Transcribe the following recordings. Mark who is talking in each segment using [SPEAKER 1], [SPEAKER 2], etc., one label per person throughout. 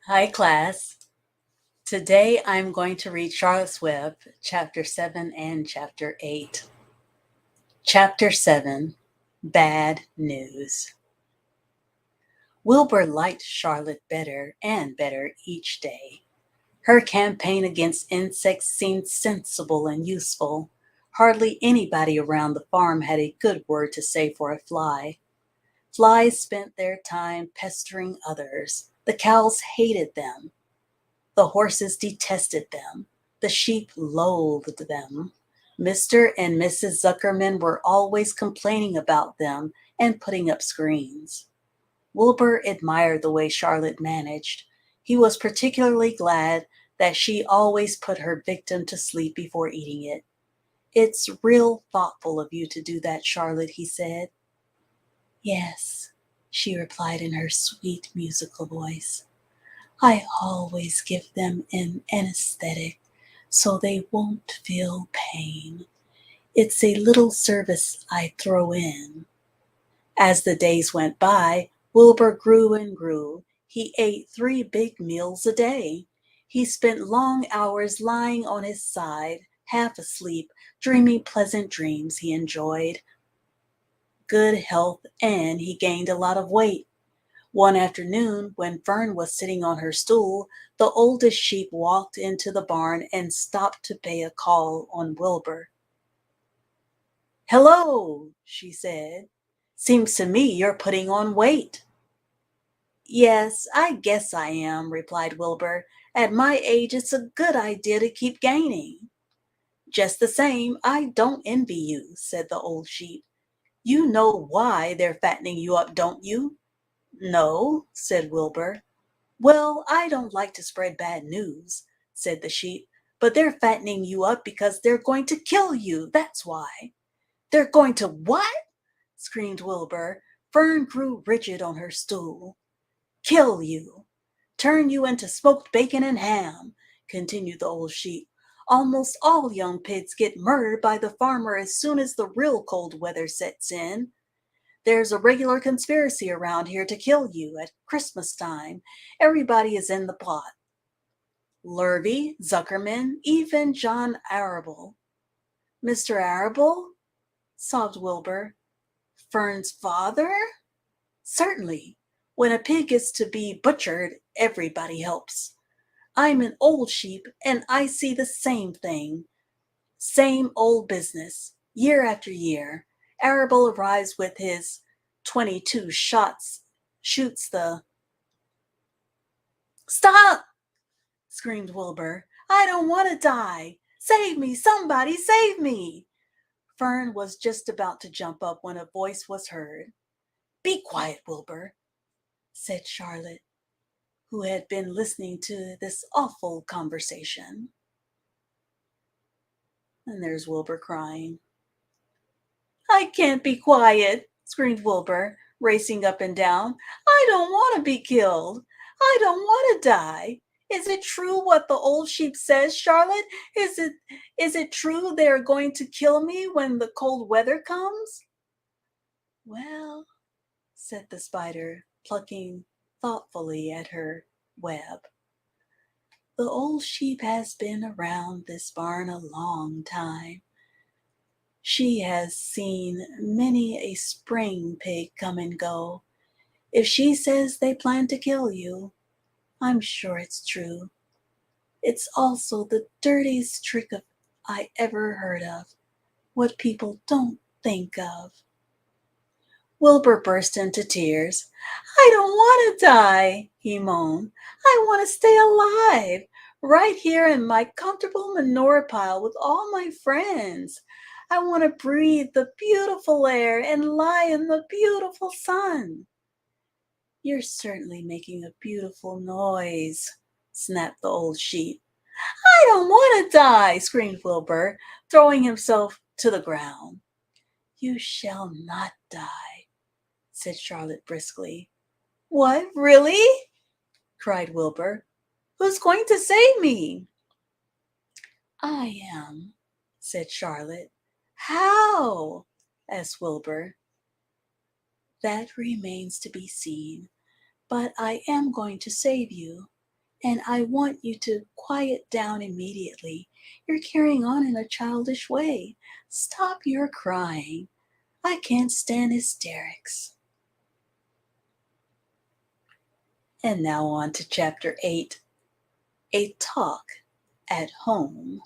[SPEAKER 1] Hi class. Today I'm going to read Charlotte's Web, Chapter 7 and Chapter 8. Chapter 7, Bad News. Wilbur liked Charlotte better and better each day. Her campaign against insects seemed sensible and useful. Hardly anybody around the farm had a good word to say for a fly. Flies spent their time pestering others. The cows hated them. The horses detested them. The sheep loathed them. Mr. and Mrs. Zuckerman were always complaining about them and putting up screens. Wilbur admired the way Charlotte managed. He was particularly glad that she always put her victim to sleep before eating it. "It's real thoughtful of you to do that, Charlotte," he said. "Yes," she replied in her sweet musical voice. "I always give them an anesthetic so they won't feel pain. It's a little service I throw in." As the days went by, Wilbur grew and grew. He ate 3 big meals a day. He spent long hours lying on his side, half asleep, dreaming pleasant dreams he enjoyed. Good health, and he gained a lot of weight. One afternoon, when Fern was sitting on her stool, the oldest sheep walked into the barn and stopped to pay a call on Wilbur. "Hello," she said. "Seems to me you're putting on weight." "Yes, I guess I am," replied Wilbur. "At my age, it's a good idea to keep gaining." "Just the same, I don't envy you," said the old sheep. "You know why they're fattening you up, don't you?" "No," said Wilbur. "Well, I don't like to spread bad news," said the sheep, "but they're fattening you up because they're going to kill you, that's why." "They're going to what?" screamed Wilbur. Fern grew rigid on her stool. "Kill you. Turn you into smoked bacon and ham," continued the old sheep. "Almost all young pigs get murdered by the farmer as soon as the real cold weather sets in. There's a regular conspiracy around here to kill you at Christmas time. Everybody is in the plot. Lurvy, Zuckerman, even John Arable." "Mr. Arable?" sobbed Wilbur. "Fern's father?" "Certainly. When a pig is to be butchered, everybody helps. I'm an old sheep, and I see the same thing. Same old business, year after year. Arable arrives with his 22 shots, shoots the—" "Stop!" screamed Wilbur. "I don't want to die. Save me, somebody, save me." Fern was just about to jump up when a voice was heard. "Be quiet, Wilbur," said Charlotte, who had been listening to this awful conversation. And there's Wilbur crying. "I can't be quiet," screamed Wilbur, racing up and down. "I don't want to be killed. I don't want to die. Is it true what the old sheep says, Charlotte? Is it true they are going to kill me when the cold weather comes?" "Well," said the spider, plucking thoughtfully at her web, "the old sheep has been around this barn a long time. She has seen many a spring pig come and go. If she says they plan to kill you, I'm sure it's true. It's also the dirtiest trick I ever heard of, what people don't think of." Wilbur burst into tears. "I don't want to die," he moaned. "I want to stay alive, right here in my comfortable manure pile with all my friends. I want to breathe the beautiful air and lie in the beautiful sun." "You're certainly making a beautiful noise," snapped the old sheep. "I don't want to die," screamed Wilbur, throwing himself to the ground. "You shall not die," said Charlotte briskly. "What, really?" cried Wilbur. "Who's going to save me?" "I am," said Charlotte. "How?" asked Wilbur. "That remains to be seen, but I am going to save you. and I want you to quiet down immediately. You're carrying on in a childish way. Stop your crying. I can't stand hysterics." And now on to Chapter 8, A Talk at Home.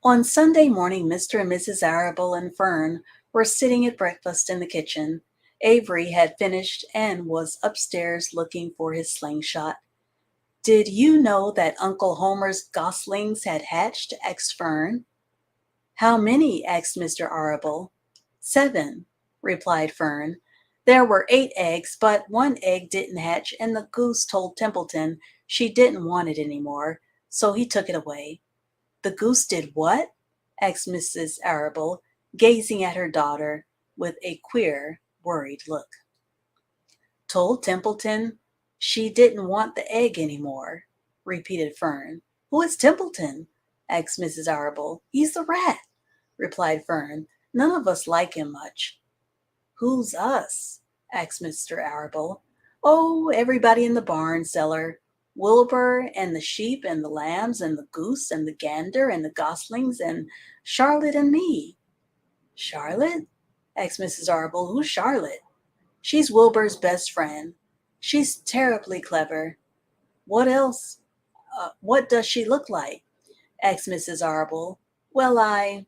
[SPEAKER 1] On Sunday morning, Mr. and Mrs. Arable and Fern were sitting at breakfast in the kitchen. Avery had finished and was upstairs looking for his slingshot. "Did you know that Uncle Homer's goslings had hatched?" asked Fern. "How many?" asked Mr. Arable. "7," replied Fern. "There were 8 eggs, but 1 egg didn't hatch, and the goose told Templeton she didn't want it any more, so he took it away." "The goose did what?" asked Mrs. Arable, gazing at her daughter with a queer, worried look. "Told Templeton she didn't want the egg any more," repeated Fern. "Who is Templeton?" asked Mrs. Arable. "He's the rat," replied Fern. "None of us like him much." "Who's us?" asked Mr. Arable. "Oh, everybody in the barn cellar. Wilbur and the sheep and the lambs and the goose and the gander and the goslings and Charlotte and me." "Charlotte?" asked Mrs. Arable. "Who's Charlotte?" "She's Wilbur's best friend. She's terribly clever." "What else? What does she look like?" asked Mrs. Arable. "Well,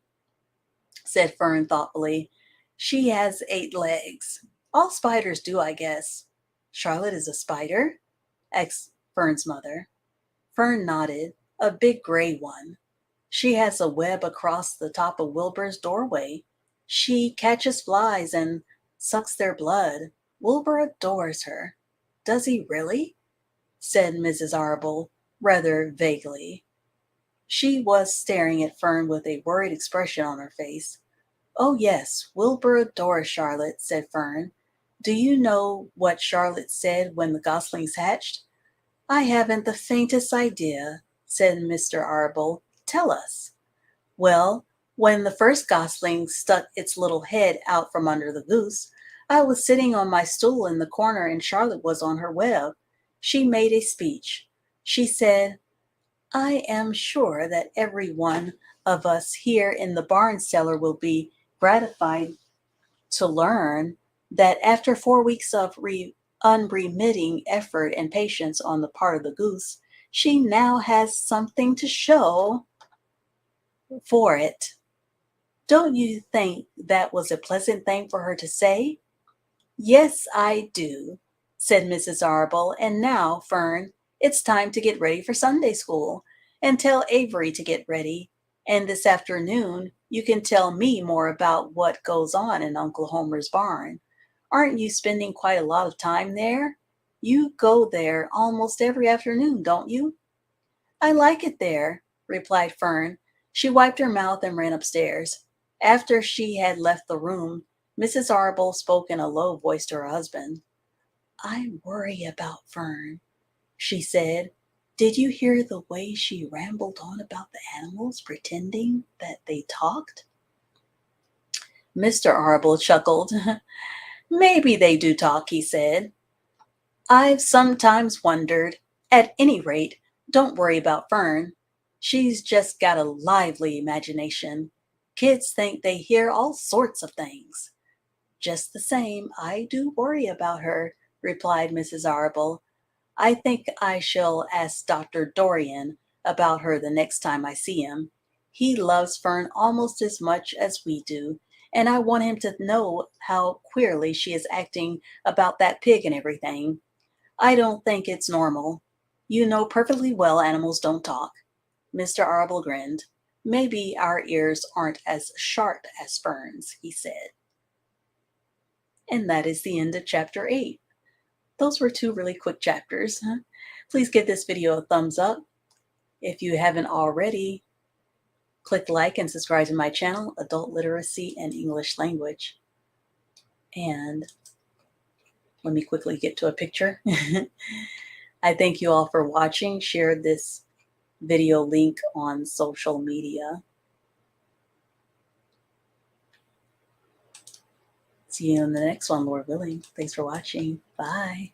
[SPEAKER 1] said Fern thoughtfully, "she has 8 legs. All spiders do, I guess." "Charlotte is a spider?" asked Fern's mother. Fern nodded. "A big gray one. She has a web across the top of Wilbur's doorway. She catches flies and sucks their blood. Wilbur adores her." "Does he really?" said Mrs. Arable, rather vaguely. She was staring at Fern with a worried expression on her face. "Oh, yes, Wilbur adores Charlotte," said Fern. "Do you know what Charlotte said when the goslings hatched?" "I haven't the faintest idea," said Mr. Arable. "Tell us." "Well, when the first gosling stuck its little head out from under the goose, I was sitting on my stool in the corner and Charlotte was on her web. She made a speech. She said, 'I am sure that every one of us here in the barn cellar will be gratified to learn that after 4 weeks of unremitting effort and patience on the part of the goose, she now has something to show for it.' Don't you think that was a pleasant thing for her to say?" "Yes, I do," said Mrs. Arable. "And now, Fern, it's time to get ready for Sunday school, and tell Avery to get ready. And this afternoon you can tell me more about what goes on in Uncle Homer's barn. Aren't you spending quite a lot of time there? You go there almost every afternoon, don't you?" "I like it there," replied Fern. She wiped her mouth and ran upstairs. After she had left the room, Mrs. Arable spoke in a low voice to her husband. "I worry about Fern," she said. "Did you hear the way she rambled on about the animals, pretending that they talked?" Mr. Arable chuckled. "Maybe they do talk," he said. "I've sometimes wondered. At any rate, don't worry about Fern. She's just got a lively imagination. Kids think they hear all sorts of things." "Just the same, I do worry about her," replied Mrs. Arable. "I think I shall ask Dr. Dorian about her the next time I see him. He loves Fern almost as much as we do, and I want him to know how queerly she is acting about that pig and everything. I don't think it's normal. You know perfectly well animals don't talk." Mr. Arable grinned. "Maybe our ears aren't as sharp as Fern's," he said. And that is the end of Chapter 8. Those were 2 really quick chapters. Please give this video a thumbs up. If you haven't already, click like and subscribe to my channel, Adult Literacy and English Language. And let me quickly get to a picture. I thank you all for watching. Share this video link on social media. See you in the next one, Lord willing. Thanks for watching. Bye.